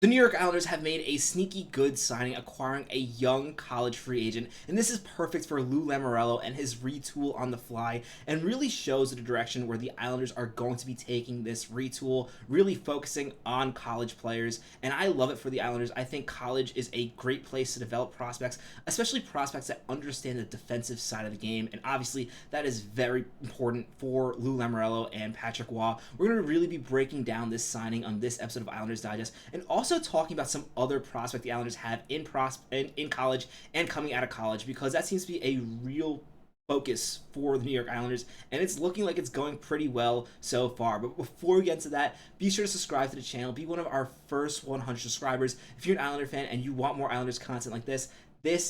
The New York Islanders have made a sneaky good signing, acquiring a young college free agent, and this is perfect for Lou Lamoriello and his retool on the fly, and really shows the direction where the Islanders are going to be taking this retool, really focusing on college players, and I love it for the Islanders. I think college is a great place to develop prospects, especially prospects that understand the defensive side of the game, and obviously that is very important for Lou Lamoriello and Patrick Waugh. We're going to really be breaking down this signing on this episode of Islanders Digest, and also talking about some other prospect the Islanders have in college and coming out of college, because that seems to be a real focus for the New York Islanders, and it's looking like it's going pretty well so far. But before we get into that, be sure to subscribe to the channel, be one of our first 100 subscribers. If you're an Islander fan and you want more Islanders content like this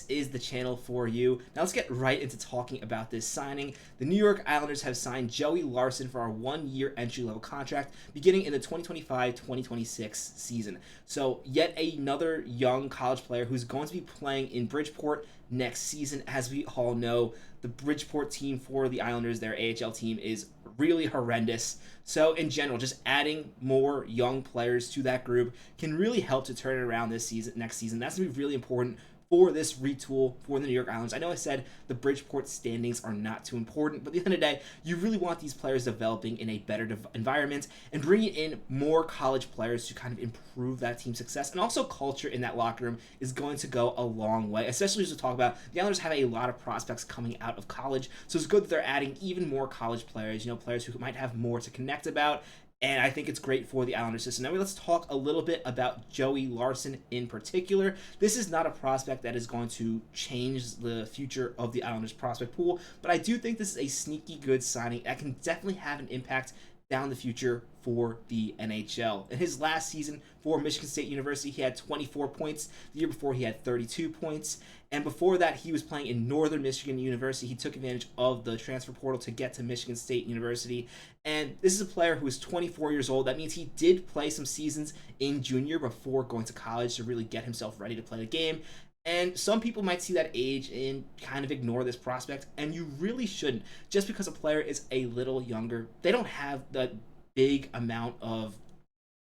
is the channel for you. Now let's get right into talking about this signing. The New York Islanders have signed Joey Larson for our 1-year entry-level contract beginning in the 2025-2026 season. So yet another young college player who's going to be playing in Bridgeport next season. As we all know, the Bridgeport team for the Islanders, their AHL team, is really horrendous. So in general, just adding more young players to that group can really help to turn it around this season, next season. That's going to be really important for this retool for the New York Islanders. I know I said the Bridgeport standings are not too important, but at the end of the day, you really want these players developing in a better environment and bringing in more college players to kind of improve that team's success. And also culture in that locker room is going to go a long way, especially as we talk about the Islanders have a lot of prospects coming out of college. So it's good that they're adding even more college players, players who might have more to connect about. And I think it's great for the Islanders system. Now let's talk a little bit about Joey Larson in particular. This is not a prospect that is going to change the future of the Islanders prospect pool, but I do think this is a sneaky good signing that can definitely have an impact down the future for the NHL. In his last season for Michigan State University, he had 24 points. The year before, he had 32 points. And before that, he was playing in Northern Michigan University. He took advantage of the transfer portal to get to Michigan State University. And this is a player who is 24 years old. That means he did play some seasons in junior before going to college to really get himself ready to play the game. And some people might see that age and kind of ignore this prospect, and you really shouldn't. Just because a player is a little younger, they don't have the big amount of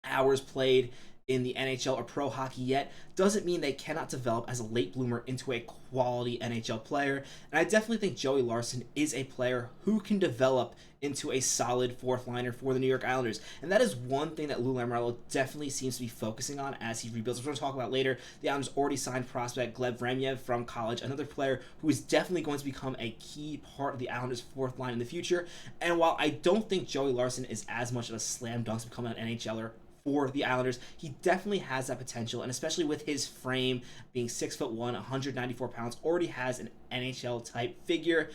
hours played in the NHL or pro hockey yet, doesn't mean they cannot develop as a late bloomer into a quality NHL player. And I definitely think Joey Larson is a player who can develop into a solid fourth liner for the New York Islanders. And that is one thing that Lou Lamoriello definitely seems to be focusing on as he rebuilds. We're going to talk about later. The Islanders already signed prospect Gleb Remyev from college, another player who is definitely going to become a key part of the Islanders' fourth line in the future. And while I don't think Joey Larson is as much of a slam dunk to become an NHLer for the Islanders, he definitely has that potential, and especially with his frame being 6'1", 194 pounds, already has an NHL type figure.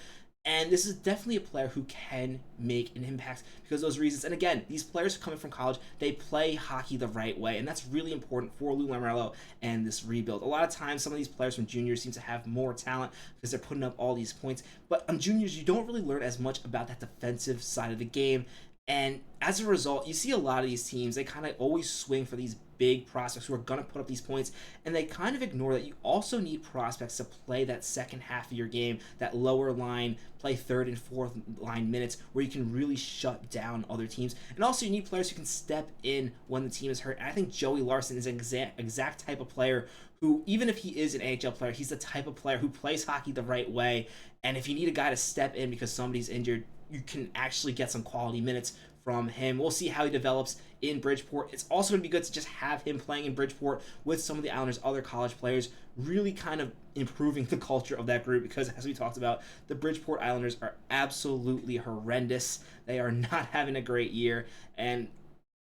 And this is definitely a player who can make an impact because of those reasons. And again, these players coming from college, they play hockey the right way, and that's really important for Lou Lamoriello and this rebuild. A lot of times, some of these players from juniors seem to have more talent because they're putting up all these points. But on juniors, you don't really learn as much about that defensive side of the game. And as a result, you see a lot of these teams, they kind of always swing for these big prospects who are going to put up these points, and they kind of ignore that you also need prospects to play that second half of your game, that lower line, play third and fourth line minutes where you can really shut down other teams. And also you need players who can step in when the team is hurt. And I think Joey Larson is an exact type of player who, even if he is an AHL player, he's the type of player who plays hockey the right way. And if you need a guy to step in because somebody's injured, you can actually get some quality minutes from him. We'll see how he develops in Bridgeport. It's also going to be good to just have him playing in Bridgeport with some of the Islanders' other college players, really kind of improving the culture of that group, because as we talked about, the Bridgeport Islanders are absolutely horrendous. They are not having a great year, and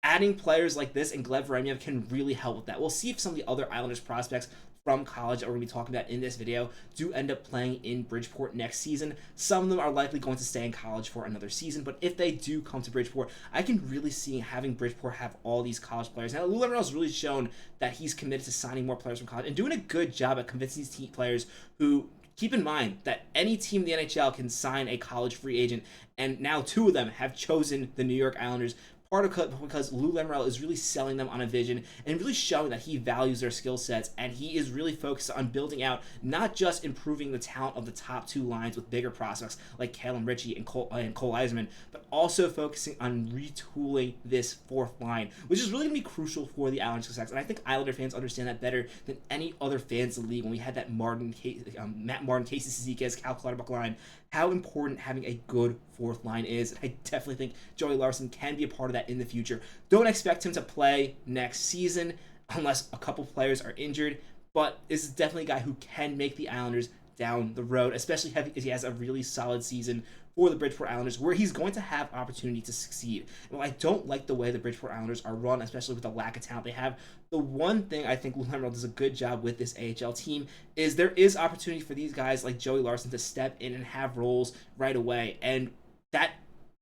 adding players like this and Gleb Remyev can really help with that. We'll see if some of the other Islanders prospects from college that we're going to be talking about in this video do end up playing in Bridgeport next season. Some of them are likely going to stay in college for another season, but if they do come to Bridgeport, I can really see having Bridgeport have all these college players. Now, Lou Lamoriello has really shown that he's committed to signing more players from college and doing a good job at convincing these team players who, keep in mind that any team in the NHL can sign a college free agent, and now two of them have chosen the New York Islanders. part of because Lou Lamoriello is really selling them on a vision and really showing that he values their skill sets, and he is really focused on building out, not just improving the talent of the top two lines with bigger prospects like Callum Ritchie and Cole Eiserman, but also focusing on retooling this fourth line, which is really going to be crucial for the Islanders' success. And I think Islander fans understand that better than any other fans in the league when we had that Matt Martin, Casey Cizikas, Cal Clutterbuck line, how important having a good fourth line is. I definitely think Joey Larson can be a part of that in the future. Don't expect him to play next season unless a couple players are injured, but this is definitely a guy who can make the Islanders down the road, especially if he has a really solid season for the Bridgeport Islanders, where he's going to have opportunity to succeed. And while I don't like the way the Bridgeport Islanders are run, especially with the lack of talent they have, the one thing I think Lou Lamoriello does a good job with this AHL team is there is opportunity for these guys like Joey Larson to step in and have roles right away, and that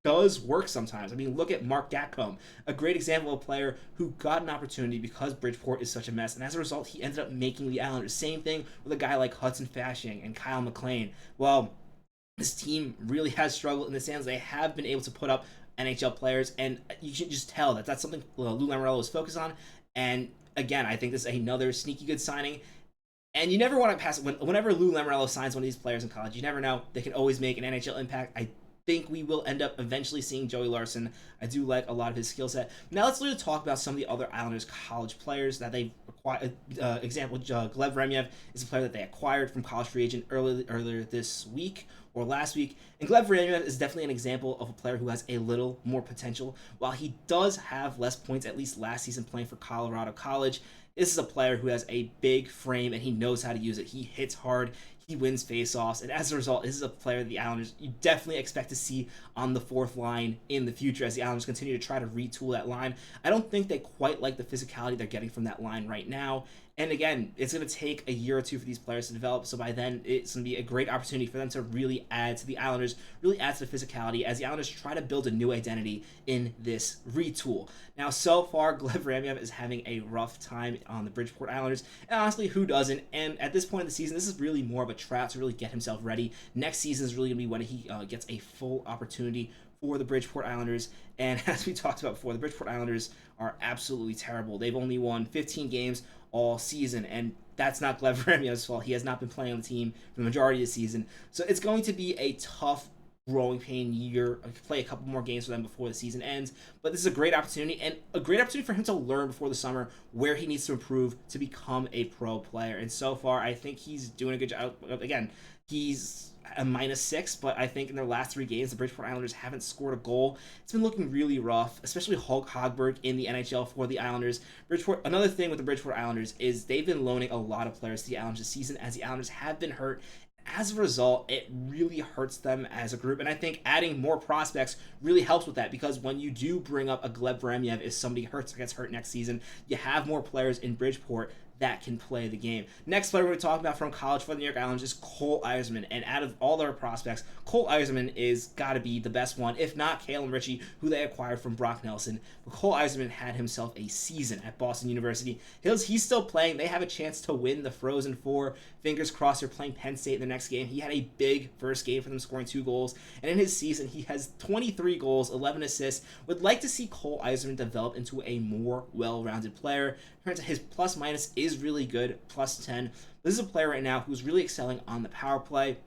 does work sometimes. I mean, look at Mark Gatcomb, a great example of a player who got an opportunity because Bridgeport is such a mess, and as a result, he ended up making the Islanders. Same thing with a guy like Hudson Fasching and Kyle McLean. Well, this team really has struggled in the stands. They have been able to put up NHL players, and you can just tell that that's something Lou Lamoriello is focused on. And again, I think this is another sneaky good signing. And you never want to pass it. Whenever Lou Lamoriello signs one of these players in college, you never know. They can always make an NHL impact. I think we will end up eventually seeing Joey Larson. I do like a lot of his skill set. Now let's really talk about some of the other Islanders college players that they've acquired. Example, Gleb Remyev is a player that they acquired from college free agent earlier this week or last week. And Gleb Remyev is definitely an example of a player who has a little more potential. While he does have less points, at least last season playing for Colorado College, this is a player who has a big frame and he knows how to use it. He hits hard. He wins faceoffs, and as a result, this is a player that the Islanders you definitely expect to see on the fourth line in the future as the Islanders continue to try to retool that line. I don't think they quite like the physicality they're getting from that line right now. And again, it's going to take a year or two for these players to develop, so by then it's going to be a great opportunity for them to really add to the Islanders, really add to the physicality as the Islanders try to build a new identity in this retool. Now, so far, Gleb Remyev is having a rough time on the Bridgeport Islanders, and honestly, who doesn't? And at this point in the season, this is really more of a trap to really get himself ready. Next season is really going to be when he gets a full opportunity for the Bridgeport Islanders. And as we talked about before, the Bridgeport Islanders are absolutely terrible. They've only won 15 games all season, and that's not Gleb Remyev's fault. He has not been playing on the team for the majority of the season. So it's going to be a tough growing pain year. I could play a couple more games for them before the season ends, but this is a great opportunity, and a great opportunity for him to learn before the summer where he needs to improve to become a pro player. And so far, I think he's doing a good job. Again, he's a -6, but I think in their last 3 games, the Bridgeport Islanders haven't scored a goal. It's been looking really rough, especially Hulk Hogberg in the NHL for the Islanders. Another thing with the Bridgeport Islanders is they've been loaning a lot of players to the Islanders this season as the Islanders have been hurt. As a result, it really hurts them as a group, and I think adding more prospects really helps with that, because when you do bring up a Gleb Remyev, if somebody gets hurt next season, you have more players in Bridgeport that can play the game. Next player we're going to talk about from college for the New York Islanders is Cole Eiserman, and out of all their prospects, Cole Eiserman is got to be the best one, if not Callum Ritchie, who they acquired from Brock Nelson. But Cole Eiserman had himself a season at Boston University. He's still playing. They have a chance to win the Frozen Four. Fingers crossed they're playing Penn State in the next game. He had a big first game for them, scoring 2 goals, and in his season, he has 23 goals, 11 assists. Would like to see Cole Eiserman develop into a more well-rounded player. His plus-minus is really good, +10. This is a player right now who's really excelling on the power play.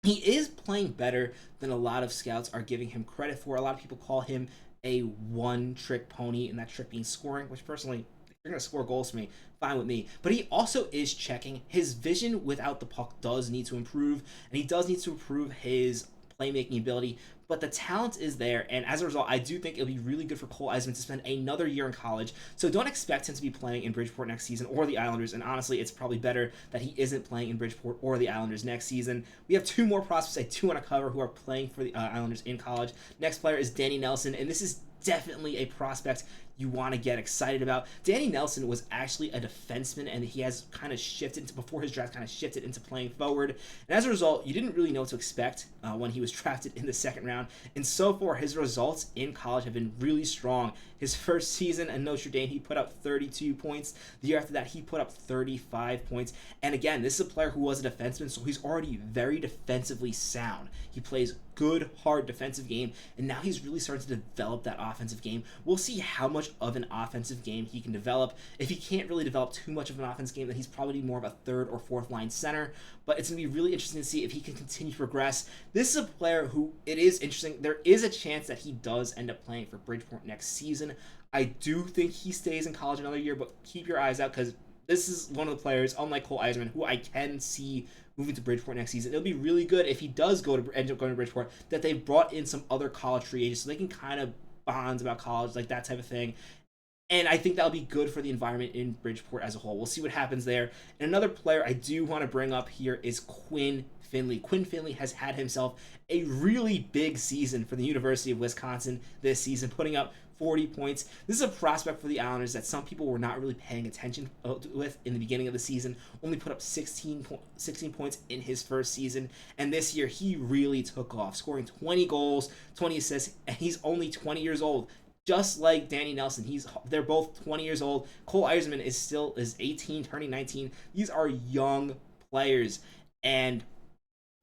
He is playing better than a lot of scouts are giving him credit for. A lot of people call him a one-trick pony, and that trick being scoring, which personally, if you're going to score goals for me, fine with me. But he also is checking. His vision without the puck does need to improve, and he does need to improve his playmaking ability, but the talent is there, and as a result, I do think it'll be really good for Cole Eiserman to spend another year in college, so don't expect him to be playing in Bridgeport next season or the Islanders, and honestly, it's probably better that he isn't playing in Bridgeport or the Islanders next season. We have 2 more prospects I do want to cover who are playing for the Islanders in college. Next player is Danny Nelson, and this is definitely a prospect you want to get excited about. Danny Nelson was actually a defenseman, and he has kind of shifted into, before his draft, kind of shifted into playing forward. And as a result, you didn't really know what to expect when he was drafted in the 2nd round. And so far, his results in college have been really strong. His first season at Notre Dame, he put up 32 points. The year after that, he put up 35 points. And again, this is a player who was a defenseman, so he's already very defensively sound. He plays good, hard defensive game, and now he's really starting to develop that offensive game. We'll see how much of an offensive game he can develop. If he can't really develop too much of an offensive game, then he's probably more of a third or fourth line center, but it's going to be really interesting to see if he can continue to progress. This is a player who, it is interesting, there is a chance that he does end up playing for Bridgeport next season. I do think he stays in college another year, but keep your eyes out because this is one of the players, unlike Cole Eiserman, who I can see moving to Bridgeport next season. It'll be really good if he does end up going to Bridgeport, that they've brought in some other college free agents so they can kind of bond about college, like that type of thing. And I think that'll be good for the environment in Bridgeport as a whole. We'll see what happens there. And another player I do want to bring up here is Quinn Finley. Quinn Finley has had himself a really big season for the University of Wisconsin this season, putting up 40 points. This is a prospect for the Islanders that some people were not really paying attention with in the beginning of the season. Only put up 16 points in his first season, and this year he really took off, scoring 20 goals, 20 assists, and he's only 20 years old. Just like Danny Nelson, they're both 20 years old. Cole Eiserman is 18, turning 19. These are young players, and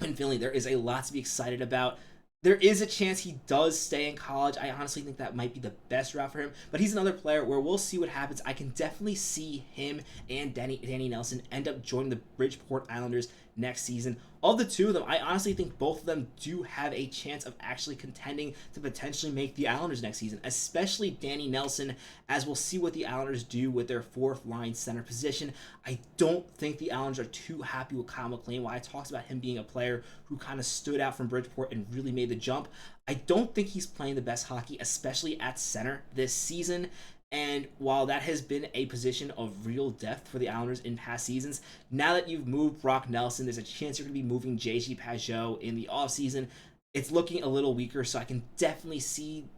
Quinn Finley, there is a lot to be excited about. There is a chance he does stay in college. I honestly think that might be the best route for him. But he's another player where we'll see what happens. I can definitely see him and Danny Nelson end up joining the Bridgeport Islanders next season. Of the two of them, I honestly think both of them do have a chance of actually contending to potentially make the Islanders next season, especially Danny Nelson, as we'll see what the Islanders do with their fourth line center position. I don't think the Islanders are too happy with Kyle McLean. While I talked about him being a player who kind of stood out from Bridgeport and really made the jump, I don't think he's playing the best hockey, especially at center this season. And while that has been a position of real depth for the Islanders in past seasons, now that you've moved Brock Nelson, there's a chance you're going to be moving JG Pageau in the offseason. It's looking a little weaker, so I can definitely see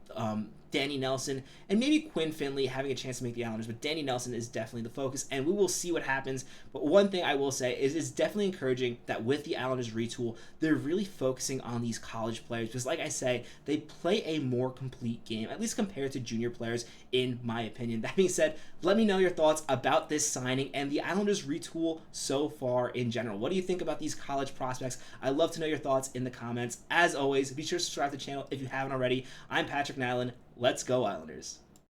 Danny Nelson and maybe Quinn Finley having a chance to make the Islanders, but Danny Nelson is definitely the focus, and we will see what happens. But one thing I will say is it's definitely encouraging that with the Islanders retool, they're really focusing on these college players because, like I say, they play a more complete game, at least compared to junior players, in my opinion. That being said, let me know your thoughts about this signing and the Islanders retool so far in general. What do you think about these college prospects? I'd love to know your thoughts in the comments. As always, be sure to subscribe to the channel if you haven't already. I'm Patrick Nilan. Let's go Islanders.